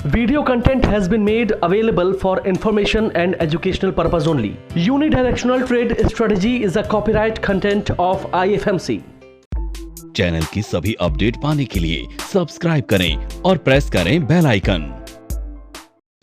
Video content has been made available for information and educational purpose only. Unidirectional trade strategy is a copyright content of IFMC. Channel की सभी update पाने के लिए subscribe करें और press करें bell icon.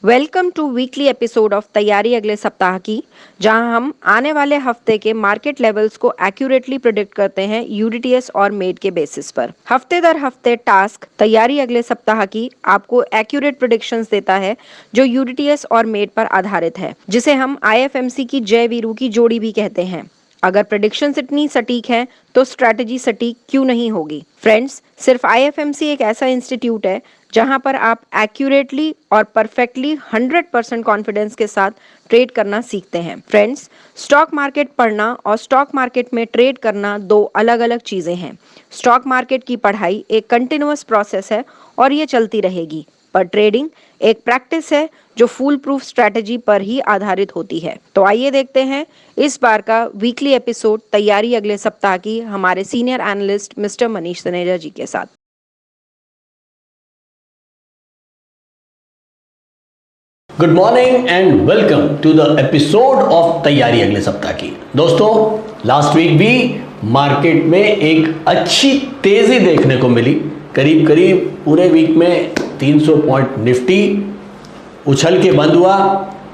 Welcome to weekly episode of तैयारी अगले सप्ताह की, जहां हम आने वाले हफ्ते के मार्केट लेवल्स को एक्यूरेटली प्रिडिक्ट करते हैं यूडीटीएस और मेड के बेसिस पर। हफ्ते दर हफ्ते टास्क तैयारी अगले सप्ताह की आपको एक्यूरेट प्रिडिक्शंस देता है जो यूडीटीएस और मेड पर आधारित है, जिसे हम आईएफएमसी की जय वीरू की जोड़ी भी कहते हैं। अगर प्रेडिक्शंस इतनी सटीक हैं तो स्ट्रैटेजी सटीक क्यों नहीं होगी। फ्रेंड्स, सिर्फ आईएफएमसी एक ऐसा इंस्टीट्यूट है जहां पर आप एक्यूरेटली और परफेक्टली 100% कॉन्फिडेंस के साथ ट्रेड करना सीखते हैं। फ्रेंड्स, स्टॉक मार्केट पढ़ना और स्टॉक मार्केट में ट्रेड करना दो अलग अलग चीज़ें हैं। स्टॉक मार्केट की पढ़ाई एक कंटिन्यूअस प्रोसेस है और ये चलती रहेगी, पर ट्रेडिंग एक प्रैक्टिस है जो फूल प्रूफ स्ट्रैटेजी पर ही आधारित होती है। तो आइए देखते हैं इस बार का वीकली एपिसोड तैयारी अगले सप्ताह की हमारे senior analyst mister Manish Taneja ji के साथ। Good morning and welcome to the episode of तैयारी अगले सप्ताह की। दोस्तों, लास्ट वीक भी मार्केट में एक अच्छी तेजी देखने को मिली। करीब करीब पूरे वीक में 300 पॉइंट निफ्टी उछल के बंद हुआ।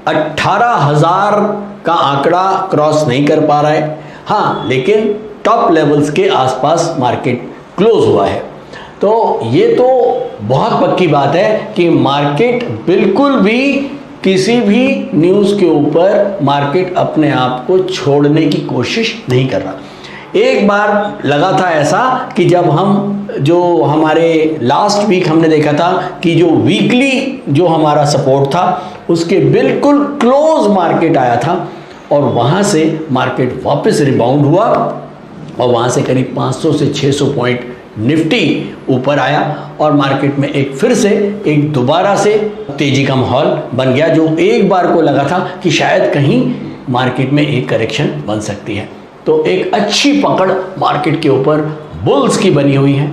18,000 का आंकड़ा क्रॉस नहीं कर पा रहा है, हाँ, लेकिन टॉप लेवल्स के आसपास मार्केट क्लोज हुआ है। तो ये तो बहुत पक्की बात है कि मार्केट बिल्कुल भी किसी भी न्यूज़ के ऊपर मार्केट अपने आप को छोड़ने की कोशिश नहीं कर रहा। एक बार लगा था ऐसा कि जब हम जो हमारे लास्ट वीक हमने देखा था कि जो वीकली जो हमारा सपोर्ट था उसके बिल्कुल क्लोज मार्केट आया था और वहाँ से मार्केट वापस रिबाउंड हुआ और वहाँ से करीब 500 से 600 पॉइंट निफ्टी ऊपर आया और मार्केट में एक फिर से एक दोबारा से तेजी का माहौल बन गया, जो एक बार को लगा था कि शायद कहीं मार्केट में एक करेक्शन बन सकती है। तो एक अच्छी पकड़ मार्केट के ऊपर बुल्स की बनी हुई है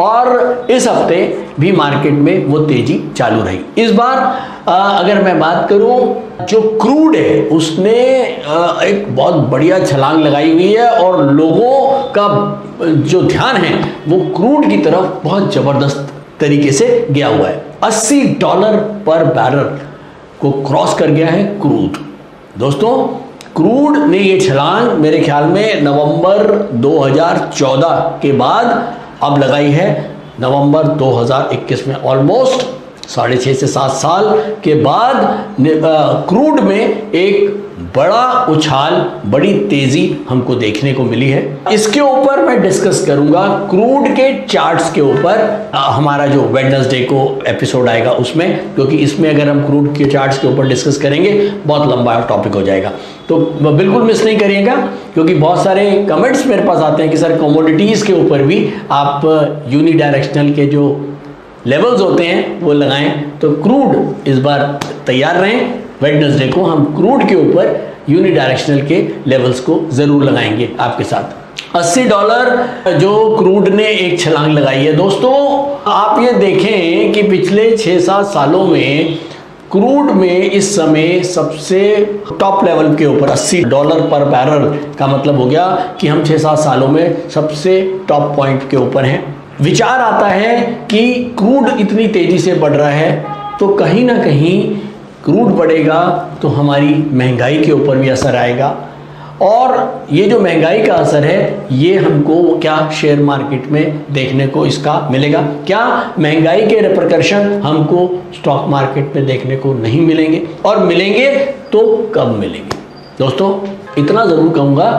और इस हफ्ते भी मार्केट में वो तेजी चालू रही। इस बार अगर मैं बात करूं, जो क्रूड है उसने एक बहुत बढ़िया छलांग लगाई हुई है और लोगों का जो ध्यान है वो क्रूड की तरफ बहुत ज़बरदस्त तरीके से गया हुआ है। $80 पर बैरल को क्रॉस कर गया है क्रूड। दोस्तों, क्रूड ने ये छलांग मेरे ख्याल में नवंबर 2014 के बाद अब लगाई है। नवंबर 2021 में ऑलमोस्ट 6.5 से 7 साल के बाद क्रूड में एक बड़ा उछाल, बड़ी तेजी हमको देखने को मिली है। इसके ऊपर मैं डिस्कस करूंगा क्रूड के चार्ट्स के ऊपर। हमारा जो वेडनेसडे को एपिसोड आएगा उसमें, क्योंकि इसमें अगर हम क्रूड के चार्ट्स के ऊपर डिस्कस करेंगे बहुत लंबा टॉपिक हो जाएगा, तो बिल्कुल मिस नहीं करिएगा, क्योंकि बहुत सारे कमेंट्स मेरे पास आते हैं कि सर कमोडिटीज़ के ऊपर भी आप यूनिडायरेक्शनल के जो लेवल्स होते हैं वो लगाएं। तो क्रूड इस बार तैयार रहें। वेडनेसडे को हम क्रूड के ऊपर यूनिडायरेक्शनल के लेवल्स को ज़रूर लगाएंगे आपके साथ। $80 जो क्रूड ने एक छलांग लगाई है। दोस्तों, आप ये देखें कि पिछले 6-7 सालों में क्रूड में इस समय सबसे टॉप लेवल के ऊपर $80 पर बैरल का मतलब हो गया कि हम 6-7 सालों में सबसे टॉप पॉइंट के ऊपर हैं। विचार आता है कि क्रूड इतनी तेज़ी से बढ़ रहा है तो कहीं ना कहीं क्रूड बढ़ेगा तो हमारी महंगाई के ऊपर भी असर आएगा, और ये जो महंगाई का असर है ये हमको क्या शेयर मार्केट में देखने को इसका मिलेगा। क्या महंगाई के रिपरकशन हमको स्टॉक मार्केट में देखने को नहीं मिलेंगे, और मिलेंगे तो कब मिलेंगे। दोस्तों, इतना ज़रूर कहूँगा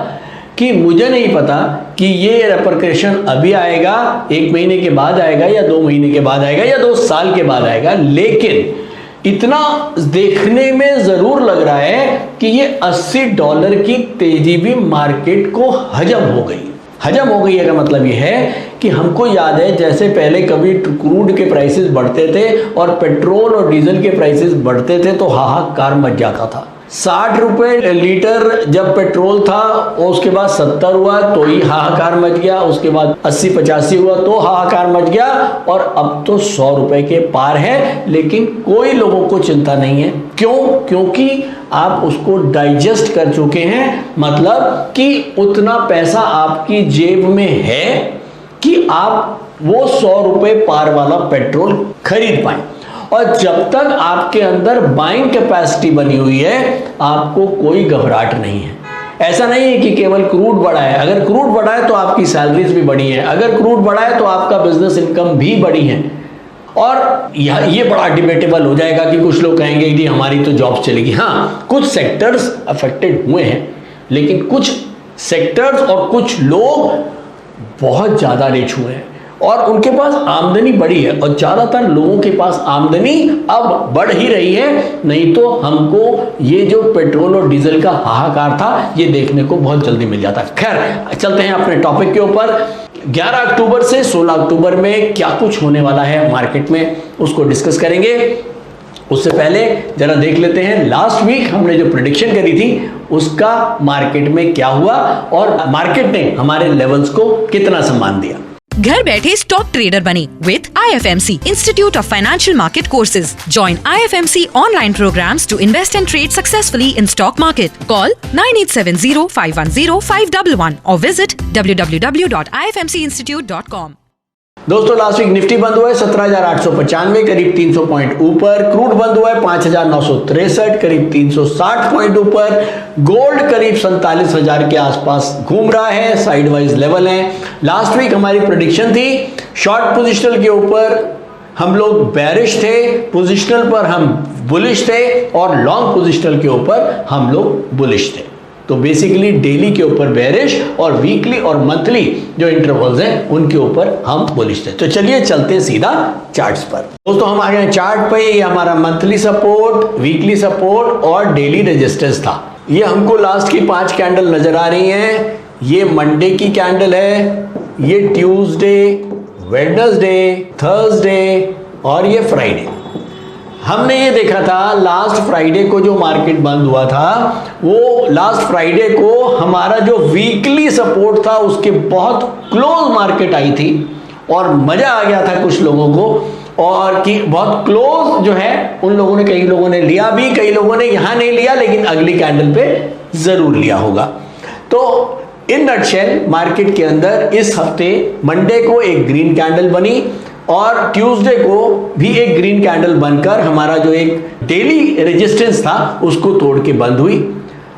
कि मुझे नहीं पता कि ये रिपरकशन अभी आएगा, 1 महीने के बाद आएगा, या 2 महीने के बाद आएगा, या 2 साल के बाद आएगा, लेकिन इतना देखने में ज़रूर लग रहा है कि ये $80 की तेजी भी मार्केट को हजम हो गई। हजम हो गई है का मतलब ये है कि हमको याद है जैसे पहले कभी क्रूड के प्राइसेस बढ़ते थे और पेट्रोल और डीजल के प्राइसेस बढ़ते थे तो हाहाकार मच जाता था। 60 रुपए लीटर जब पेट्रोल था और उसके बाद 70 हुआ तो ही हाहाकार मच गया, उसके बाद 80-85 हुआ तो हाहाकार मच गया, और अब तो 100 रुपए के पार है। लेकिन कोई लोगों को चिंता नहीं है। क्यों? क्योंकि आप उसको डाइजेस्ट कर चुके हैं, मतलब कि उतना पैसा आपकी जेब में है कि आप वो 100 रुपए पार वाला पेट्रोल खरीद पाए। और जब तक आपके अंदर बाइंग कैपेसिटी बनी हुई है, आपको कोई घबराहट नहीं है। ऐसा नहीं है कि केवल क्रूड बढ़ा है। अगर क्रूड बढ़ा है तो आपकी सैलरीज भी बढ़ी है, अगर क्रूड बढ़ा है तो आपका बिजनेस इनकम भी बढ़ी है। और ये बड़ा डिबेटेबल हो जाएगा कि कुछ लोग कहेंगे कि हमारी तो जॉब चलेगी। हाँ, कुछ सेक्टर्स अफेक्टेड हुए हैं, लेकिन कुछ सेक्टर्स और कुछ लोग बहुत ज्यादा रिच हुए हैं और उनके पास आमदनी बढ़ी है, और ज्यादातर लोगों के पास आमदनी अब बढ़ ही रही है। नहीं तो हमको ये जो पेट्रोल और डीजल का हाहाकार था, ये देखने को बहुत जल्दी मिल जाता। खैर, चलते हैं अपने टॉपिक के ऊपर। 11 अक्टूबर से 16 अक्टूबर में क्या कुछ होने वाला है मार्केट में, उसको डिस्कस करेंगे। उससे पहले जरा देख लेते हैं लास्ट वीक हमने जो प्रेडिक्शन करी थी उसका मार्केट में क्या हुआ और मार्केट ने हमारे लेवल्स को कितना सम्मान दिया। घर बैठे स्टॉक ट्रेडर बने with IFMC Institute of Financial Market Courses. Join IFMC online programs to invest and trade successfully in stock market. Call 9870-510-511 or visit www.ifmcinstitute.com. दोस्तों, लास्ट वीक निफ्टी बंद हुआ है 17,895, करीब 300 पॉइंट ऊपर। क्रूड बंद हुआ है 5,963, करीब 360 पॉइंट ऊपर। गोल्ड करीब 47,000 के आसपास घूम रहा है, साइड वाइज लेवल है। लास्ट वीक हमारी प्रेडिक्शन थी शॉर्ट पोजिशनल के ऊपर हम लोग बेरिश थे, पोजिशनल पर हम बुलिश थे, और लॉन्ग पोजिशनल के ऊपर हम लोग बुलिश थे। तो बेसिकली डेली के ऊपर बेरिश और वीकली और मंथली जो इंटरवल्स हैं उनके ऊपर हम बुलिश थे। तो चलिए चलते सीधा चार्ट्स पर। दोस्तों, हम आ गए चार्ट पे। ये हमारा मंथली सपोर्ट, वीकली सपोर्ट और डेली रेजिस्टेंस था। ये हमको लास्ट की 5 कैंडल नजर आ रही हैं। ये मंडे की कैंडल है, ये ट्यूसडे, वेडनेसडे, थर्सडे और ये फ्राइडे। हमने ये देखा था लास्ट फ्राइडे को जो मार्केट बंद हुआ था, वो लास्ट फ्राइडे को हमारा जो वीकली सपोर्ट था उसके बहुत क्लोज मार्केट आई थी और मजा आ गया था कुछ लोगों को, और कि बहुत क्लोज जो है उन लोगों ने, कई लोगों ने लिया भी, कई लोगों ने यहां नहीं लिया लेकिन अगली कैंडल पे जरूर लिया होगा। तो इन नटशेल मार्केट के अंदर इस हफ्ते मंडे को एक ग्रीन कैंडल बनी और ट्यूसडे को भी एक ग्रीन कैंडल बनकर हमारा जो एक डेली रेजिस्टेंस था उसको तोड़ के बंद हुई।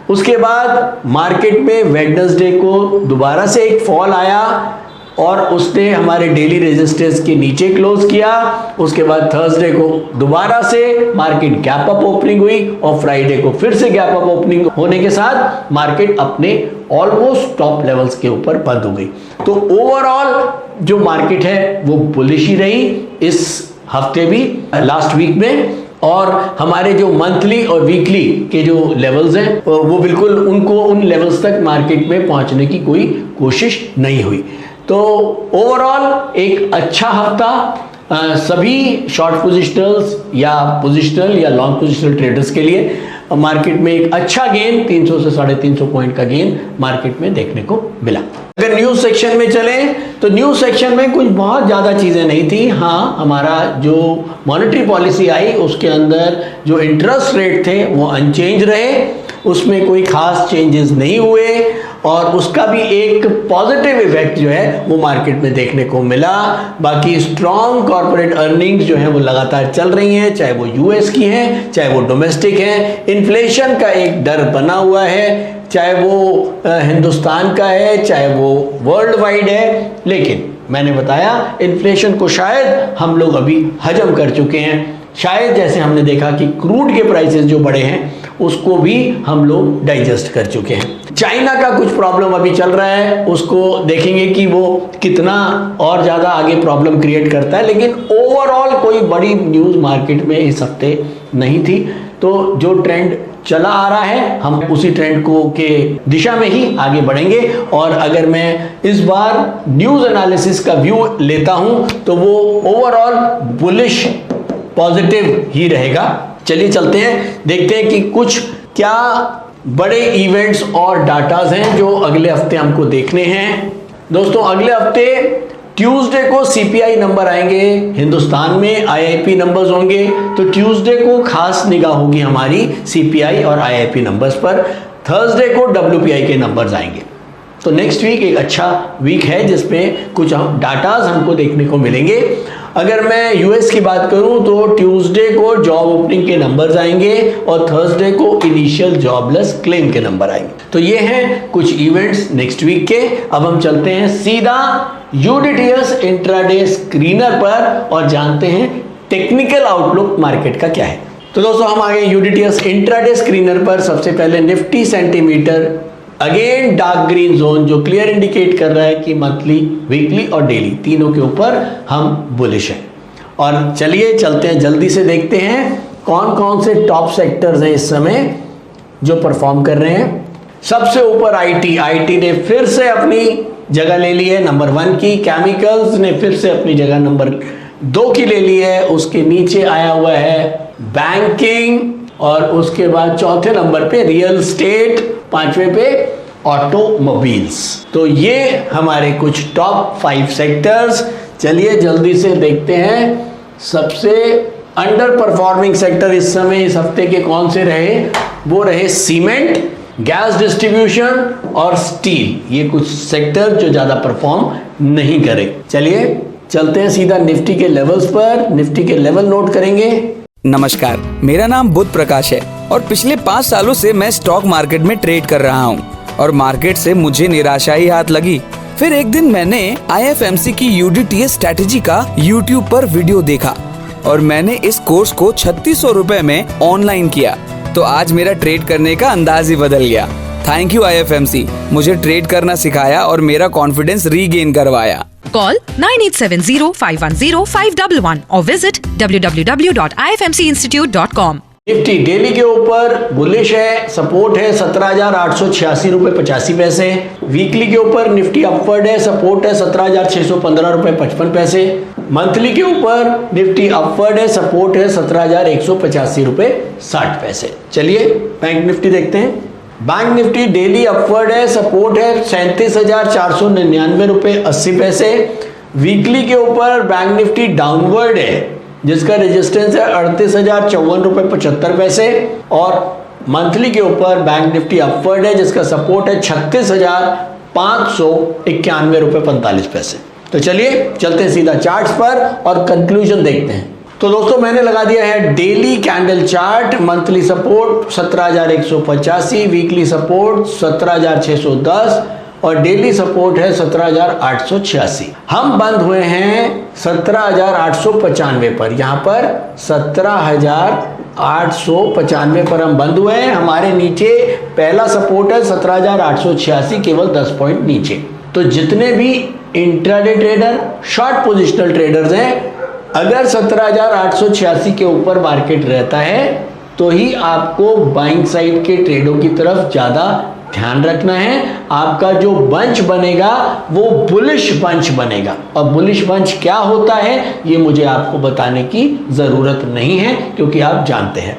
उसके बाद मार्केट में वेडनेसडे को दोबारा से एक फॉल आया और उसने हमारे डेली रेजिस्टेंस के नीचे क्लोज किया। उसके बाद थर्सडे को दोबारा से मार्केट गैप अप ओपनिंग हुई और फ्राइडे को फिर से गैप अप ओपनिंग होने के साथ मार्केट अपने ऑलमोस्ट टॉप लेवल्स के ऊपर बंद हो गई। तो ओवरऑल जो मार्केट है वो बुलिश ही रही इस हफ्ते भी, लास्ट वीक में। और हमारे जो मंथली और वीकली के जो लेवल्स हैं वो बिल्कुल उनको उन लेवल्स तक मार्केट में पहुंचने की कोई कोशिश नहीं हुई। तो ओवरऑल एक अच्छा हफ्ता सभी शॉर्ट पोजिशनल्स या पोजिशनल या लॉन्ग पोजिशनल ट्रेडर्स के लिए। मार्केट में एक अच्छा गेन 300 से 350 पॉइंट का गेन मार्केट में देखने को मिला। अगर न्यूज सेक्शन में चलें तो न्यूज सेक्शन में कुछ बहुत ज्यादा चीजें नहीं थी। हाँ, हमारा जो मॉनेटरी पॉलिसी आई उसके अंदर जो इंटरेस्ट रेट थे वो अनचेंज रहे, उसमें कोई खास चेंजेस नहीं हुए और उसका भी एक पॉजिटिव इफेक्ट जो है वो मार्केट में देखने को मिला। बाकी स्ट्रॉन्ग कॉर्पोरेट अर्निंग्स जो है वो लगातार चल रही हैं, चाहे वो यूएस की हैं चाहे वो डोमेस्टिक हैं। इन्फ्लेशन का एक डर बना हुआ है, चाहे वो हिंदुस्तान का है चाहे वो वर्ल्ड वाइड है, लेकिन मैंने बताया इन्फ्लेशन को शायद हम लोग अभी हजम कर चुके हैं। शायद जैसे हमने देखा कि क्रूड के प्राइसेस जो बढ़े हैं उसको भी हम लोग डाइजेस्ट कर चुके हैं। चाइना का कुछ प्रॉब्लम अभी चल रहा है, उसको देखेंगे कि वो कितना और ज़्यादा आगे प्रॉब्लम क्रिएट करता है, लेकिन ओवरऑल कोई बड़ी न्यूज़ मार्केट में इस हफ्ते नहीं थी। तो जो ट्रेंड चला आ रहा है हम उसी ट्रेंड को के दिशा में ही आगे बढ़ेंगे। और अगर मैं इस बार न्यूज़ एनालिसिस का व्यू लेता हूं तो वो ओवरऑल बुलिश पॉजिटिव ही रहेगा। चलिए चलते हैं, देखते हैं कि कुछ क्या बड़े इवेंट्स और डाटाज हैं जो अगले हफ्ते हमको देखने हैं। दोस्तों अगले हफ्ते ट्यूसडे को सीपीआई नंबर आएंगे, हिंदुस्तान में आईआईपी नंबर्स होंगे, तो ट्यूसडे को खास निगाह होगी हमारी सीपीआई और आईआईपी नंबर्स पर। थर्सडे को डब्ल्यूपीआई के नंबर्स आएंगे। तो नेक्स्ट वीक एक अच्छा वीक है जिसमें कुछ डाटाज हमको देखने को मिलेंगे। अगर मैं यूएस की बात करूं तो ट्यूसडे को जॉब ओपनिंग के नंबर्स आएंगे और थर्सडे को इनिशियल जॉबलेस क्लेम के नंबर आएंगे। तो ये हैं कुछ इवेंट्स नेक्स्ट वीक के। अब हम चलते हैं सीधा यूडीटीएस इंट्राडे स्क्रीनर पर और जानते हैं टेक्निकल आउटलुक मार्केट का क्या है। तो दोस्तों हम आ गए यूडीटीएस इंट्राडे स्क्रीनर पर। सबसे पहले Nifty centimetre again dark green zone जो क्लियर इंडिकेट कर रहा है कि मंथली, वीकली और डेली तीनों के ऊपर हम बुलिश हैं। और चलिए चलते हैं, जल्दी से देखते हैं कौन कौन से टॉप सेक्टर्स हैं इस समय जो परफॉर्म कर रहे हैं। सबसे ऊपर आईटी ने फिर से अपनी जगह ले ली है नंबर 1 की। केमिकल्स ने फिर से अपनी जगह नंबर 2 की ले ली है। उसके नीचे आया हुआ है बैंकिंग और उसके बाद चौथे नंबर पे रियल एस्टेट, 5वें पे ऑटोमोबाइल्स। तो ये हमारे कुछ टॉप 5 सेक्टर्स। चलिए जल्दी से देखते हैं सबसे अंडर परफॉर्मिंग सेक्टर इस समय इस हफ्ते के कौन से रहे। वो रहे सीमेंट, गैस डिस्ट्रीब्यूशन और स्टील। ये कुछ सेक्टर जो ज्यादा परफॉर्म नहीं करे। चलिए चलते हैं सीधा निफ्टी के लेवल्स पर। निफ्टी के लेवल नोट करेंगे। नमस्कार, मेरा नाम बुध प्रकाश है और पिछले 5 सालों से मैं स्टॉक मार्केट में ट्रेड कर रहा हूँ और मार्केट से मुझे निराशा ही हाथ लगी। फिर एक दिन मैंने आईएफएमसी की यूडीटीएस स्ट्रैटेजी का यूट्यूब पर वीडियो देखा और मैंने इस कोर्स को 3600 रुपए में ऑनलाइन किया। तो आज मेरा ट्रेड करने का अंदाज ही बदल गया। थैंक यू आईएफएमसी, मुझे ट्रेड करना सिखाया और मेरा कॉन्फिडेंस रीगेन करवाया। Call 9870-510-511 or visit www.ifmcinstitute.com। Nifty daily के ऊपर बुलिश है, सपोर्ट है 17,886 रुपए 85 पैसे। वीकली के ऊपर निफ्टी अपवर्ड है, सपोर्ट है 17,615 रुपए 55 पैसे। मंथली के ऊपर निफ्टी अपवर्ड है, सपोर्ट है 17,185 रुपए 60 पैसे। चलिए बैंक निफ्टी देखते हैं। बैंक निफ्टी डेली अपवर्ड है, सपोर्ट है 37,499 रुपए 80 पैसे। वीकली के ऊपर बैंक निफ्टी डाउनवर्ड है जिसका रेजिस्टेंस है 38,054 रुपए 75 पैसे। और मंथली के ऊपर बैंक निफ्टी अपवर्ड है जिसका सपोर्ट है 36,591 रुपए 45 पैसे। तो चलिए चलते हैं सीधा चार्ट्स पर और कंक्लूजन देखते हैं। तो दोस्तों मैंने लगा दिया है daily candle chart. Monthly support 17,185, weekly support 17,610 और डेली सपोर्ट है 17,886। हम बंद हुए हैं 17,895 पर। यहाँ पर 17,895 पर हम बंद हुए हैं। हमारे नीचे पहला सपोर्ट है 17,886, केवल 10 पॉइंट नीचे। तो जितने भी intraday trader, short positional traders हैं, अगर 17,886 के ऊपर मार्केट रहता है तो ही आपको बाइंग साइड के ट्रेडों की तरफ ज्यादा ध्यान रखना है। आपका जो बंच बनेगा वो बुलिश बंच बनेगा। और बुलिश बंच क्या होता है ये मुझे आपको बताने की जरूरत नहीं है क्योंकि आप जानते हैं।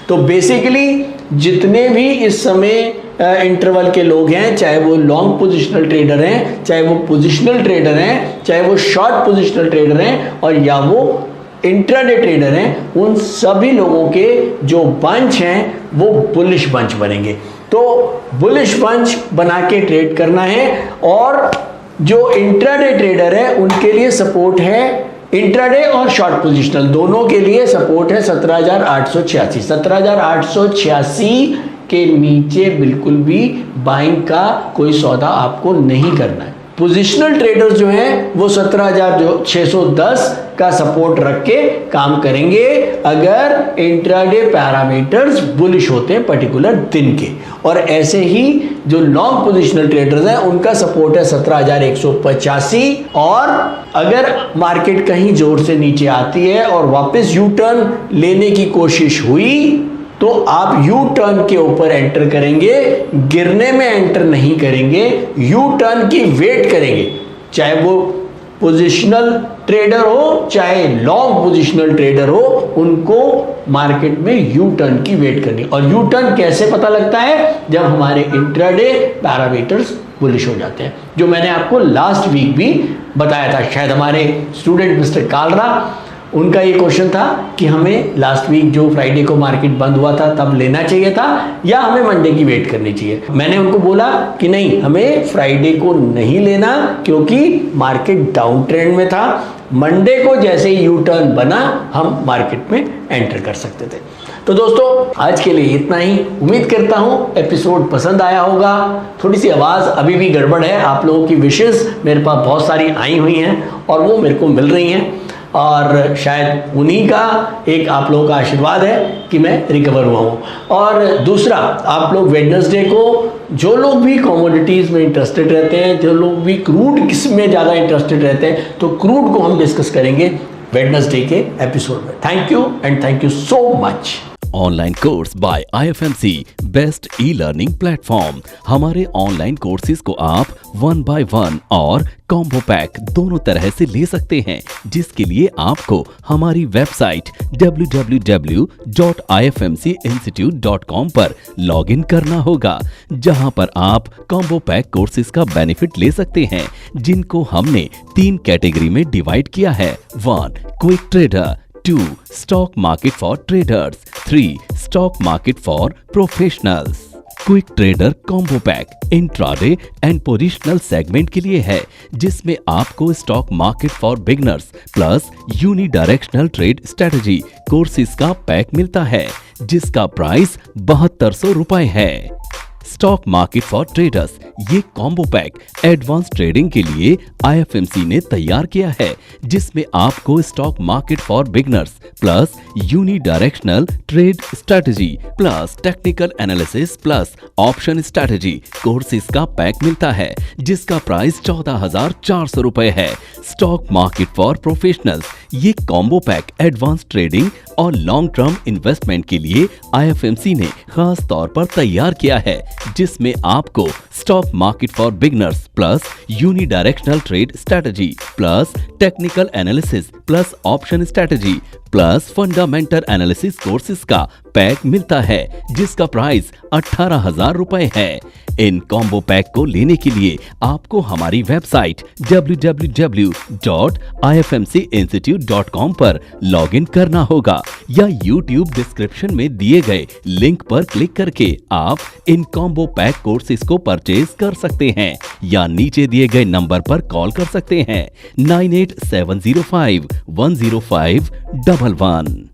तो बेसिकली जितने भी इस समय इंटरवल के लोग हैं, चाहे वो लॉन्ग पोजिशनल ट्रेडर हैं, चाहे वो पोजिशनल ट्रेडर हैं, चाहे वो शॉर्ट पोजिशनल ट्रेडर हैं और या वो इंट्राडे ट्रेडर हैं, उन सभी लोगों के जो बंच हैं वो बुलिश बंच बनेंगे। तो बुलिश बंच बना के ट्रेड करना है। और जो इंट्राडे ट्रेडर है उनके लिए सपोर्ट है, इंट्राडे और शॉर्ट पोजिशनल दोनों के लिए सपोर्ट है 17,886। 17,886 के नीचे बिल्कुल भी बाइंग का कोई सौदा आपको नहीं करना है। पोजिशनल ट्रेडर्स जो हैं वो 17,610 का सपोर्ट रख के काम करेंगे अगर इंट्राडे पैरामीटर्स बुलिश होते हैं पर्टिकुलर दिन के। और ऐसे ही जो लॉन्ग पोजिशनल ट्रेडर्स हैं उनका सपोर्ट है 17,185। और अगर मार्केट कहीं जोर से नीचे आती है और वापस यू टर्न लेने की कोशिश हुई तो आप यू टर्न के ऊपर एंटर करेंगे, गिरने में एंटर नहीं करेंगे, यू टर्न की वेट करेंगे। चाहे वो पोजिशनल ट्रेडर हो चाहे लॉन्ग पोजिशनल ट्रेडर हो, उनको मार्केट में यू टर्न की वेट करनी। और यू टर्न कैसे पता लगता है? जब हमारे इंट्राडे पैरामीटर्स बुलिश हो जाते हैं, जो मैंने आपको लास्ट वीक भी बताया था। शायद हमारे स्टूडेंट मिस्टर कालरा, उनका ये क्वेश्चन था कि हमें लास्ट वीक जो फ्राइडे को मार्केट बंद हुआ था तब लेना चाहिए था या हमें मंडे की वेट करनी चाहिए। मैंने उनको बोला कि नहीं, हमें फ्राइडे को नहीं लेना क्योंकि मार्केट डाउन ट्रेंड में था। मंडे को जैसे ही यू टर्न बना, हम मार्केट में एंटर कर सकते थे। तो दोस्तों, आज के लिए इतना ही। उम्मीद करता हूं एपिसोड पसंद आया होगा। थोड़ी सी आवाज़ अभी भी गड़बड़ है, आप लोगों की विशेस मेरे पास बहुत सारी आई हुई हैं और वो मेरे को मिल रही हैं, और शायद उन्हीं का एक आप लोगों का आशीर्वाद है कि मैं रिकवर हुआ हूँ। और दूसरा, आप लोग वेडनेसडे को, जो लोग भी कमोडिटीज़ में इंटरेस्टेड रहते हैं, जो लोग भी क्रूड किस में ज़्यादा इंटरेस्टेड रहते हैं, तो क्रूड को हम डिस्कस करेंगे वेडनेसडे के एपिसोड में। Thank you and thank you so much. Online course by IFMC, best e learning platform. हमारे ऑनलाइन कोर्सेज को आप 1 by 1 और कॉम्बो पैक दोनों तरह से ले सकते हैं, जिसके लिए आपको हमारी वेबसाइट www.ifmcinstitute.com पर लॉगिन करना होगा, जहां पर आप कॉम्बो पैक कोर्सेज का बेनिफिट ले सकते हैं, जिनको हमने 3 कैटेगरी में डिवाइड किया है। 1 quick trader, 2 stock market for traders, 3 stock market for professionals. Quick trader combo pack intraday and positional segment के लिए है, जिसमें आपको stock market for beginners plus unidirectional trade strategy courses का पैक मिलता है, जिसका प्राइस 7200 रुपए है। स्टॉक मार्केट फॉर ट्रेडर्स, ये कॉम्बो पैक एडवांस ट्रेडिंग के लिए IFMC ने तैयार किया है, जिसमें आपको stock market for beginners plus unidirectional trade strategy plus technical analysis plus option strategy courses का पैक मिलता है, जिसका प्राइस 14,400 रुपए है। स्टॉक मार्केट फॉर प्रोफेशनल्स, ये कॉम्बो पैक एडवांस ट्रेडिंग और लॉन्ग टर्म इन्वेस्टमेंट के लिए IFMC ने खास तौर पर तैयार किया है, जिसमें आपको stock market for beginners plus unidirectional trade strategy plus technical analysis plus option strategy plus fundamental analysis courses का पैक मिलता है, जिसका प्राइस 18,000 रुपए है। इन कॉम्बो पैक को लेने के लिए आपको हमारी वेबसाइट www.ifmcinstitute.com पर लॉगिन करना होगा, या YouTube डिस्क्रिप्शन में दिए गए लिंक पर क्लिक करके आप इन कॉम्बो पैक कोर्सेज को परचेज कर सकते हैं, या नीचे दिए गए नंबर पर कॉल कर सकते हैं 9870510511।